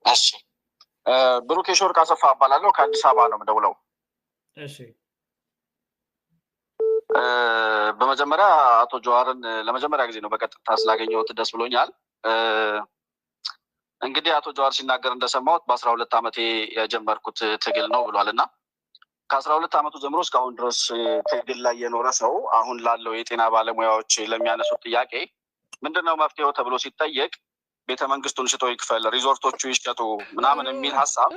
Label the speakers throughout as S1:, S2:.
S1: እሺ ብሩክ የሾርቅ አሰፋ እባላለሁ ከአዲስ አበባ ነው የምደውለው።
S2: እሺ
S1: በመጀመሪያ አቶ ጀዋርን ለመጀመሪያ ጊዜ ነው በቀጥታ ስላገኘሁት ደስ ብሎኛል። እንግዲህ አቶ ጀዋር ሲናገር እንደሰማሁት በ12 ዓመቴ የጀመርኩት ትግል ነው ብሏል እና ከ12 ዓመቱ ጀምሮ እስካሁን ድረስ ትግል ላይ የኖረ ሰው አሁን ላለው የጤና ባለሙያዎች ለሚያነሱት ጥያቄ ምንድነው መፍትሄው ተብሎ ሲጠየቅ ቤተ መንግስቱን ሽጦ ይክፈል፣ ሪዞርቶቹ ይሸጡ ምናምን የሚል ሀሳብ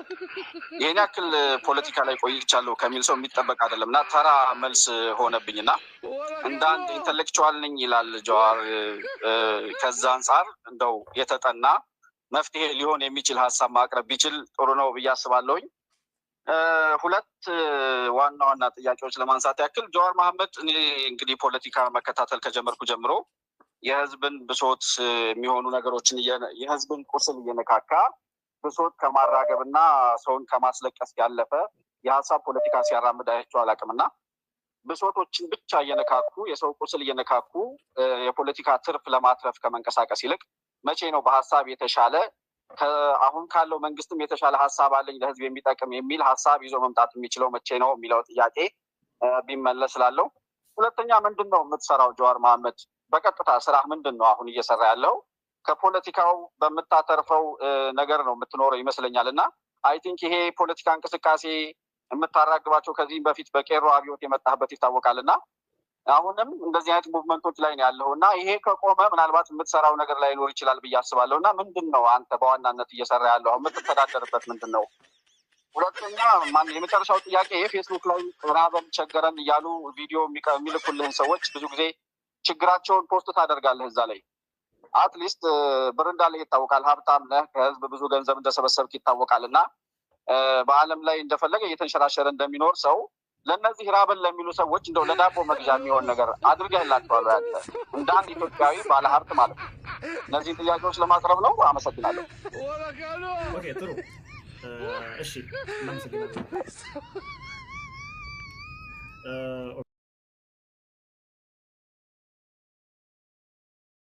S1: ይሄን ያክል ፖለቲካ ላይ ቆይቻለሁ ከሚል ሰው የሚጠበቅ አይደለም እና ተራ መልስ ሆነብኝና እንደ አንድ ኢንተሌክቹዋል ነኝ ይላል ጀዋር። ከዛ አንጻር እንደው የተጠና መፍትሄ ሊሆን የሚችል ሀሳብ ማቅረብ ቢችል ጥሩ ነው ብዬ አስባለሁኝ። ሁለት ዋና ዋና ጥያቄዎች ለማንሳት ያክል ጀዋር መሐመድ እኔ እንግዲህ ፖለቲካ መከታተል ከጀመርኩ ጀምሮ የህዝብን ብሶት የሚሆኑ ነገሮችን የህዝብን ቁስል እየነካካ ብሶት ከማራገብ እና ሰውን ከማስለቀስ ያለፈ የሀሳብ ፖለቲካ ሲያራምድ አይቼው አላውቅምና ብሶቶችን ብቻ እየነካኩ የሰው ቁስል እየነካኩ የፖለቲካ ትርፍ ለማትረፍ ከመንቀሳቀስ ይልቅ መቼ ነው በሀሳብ የተሻለ አሁን ካለው መንግስትም የተሻለ ሀሳብ አለኝ ለህዝብ የሚጠቅም የሚል ሀሳብ ይዞ መምጣት የሚችለው መቼ ነው የሚለው ጥያቄ ቢመለስ ስላለው። ሁለተኛ ምንድን ነው የምትሰራው ጀዋር መሐመድ? በቀጥታ ስራ ምንድን ነው አሁን እየሰራ ያለው? ከፖለቲካው በምታተርፈው ነገር ነው የምትኖረው ይመስለኛል እና አይ ቲንክ ይሄ ፖለቲካ እንቅስቃሴ የምታራግባቸው ከዚህም በፊት በቄሮ አብዮት የመጣህበት ይታወቃል እና አሁንም እንደዚህ አይነት ሙቭመንቶች ላይ ነው ያለው እና ይሄ ከቆመ ምናልባት የምትሰራው ነገር ላይ ሊኖር ይችላል ብዬ አስባለሁ እና ምንድን ነው አንተ በዋናነት እየሰራ ያለው አሁን የምትተዳደርበት ምንድን ነው? ሁለተኛ የመጨረሻው ጥያቄ ፌስቡክ ላይ ራበን ቸገረን እያሉ ቪዲዮ የሚልኩልህን ሰዎች ብዙ ጊዜ ችግራቸውን ፖስት ታደርጋለህ እዛ ላይ አትሊስት ብር እንዳለ ይታወቃል፣ ሀብታም ነህ፣ ከህዝብ ብዙ ገንዘብ እንደሰበሰብክ ይታወቃል እና በአለም ላይ እንደፈለገ እየተንሸራሸረ እንደሚኖር ሰው ለእነዚህ ራበን ለሚሉ ሰዎች እንደው ለዳቦ መግዣ የሚሆን ነገር አድርገህላቸዋል ያንተ እንደ አንድ ኢትዮጵያዊ ባለሀብት ማለት ነው? እነዚህን ጥያቄዎች ለማቅረብ ነው። አመሰግናለሁ።
S2: ኦኬ ጥሩ እሺ እናመሰግናለን።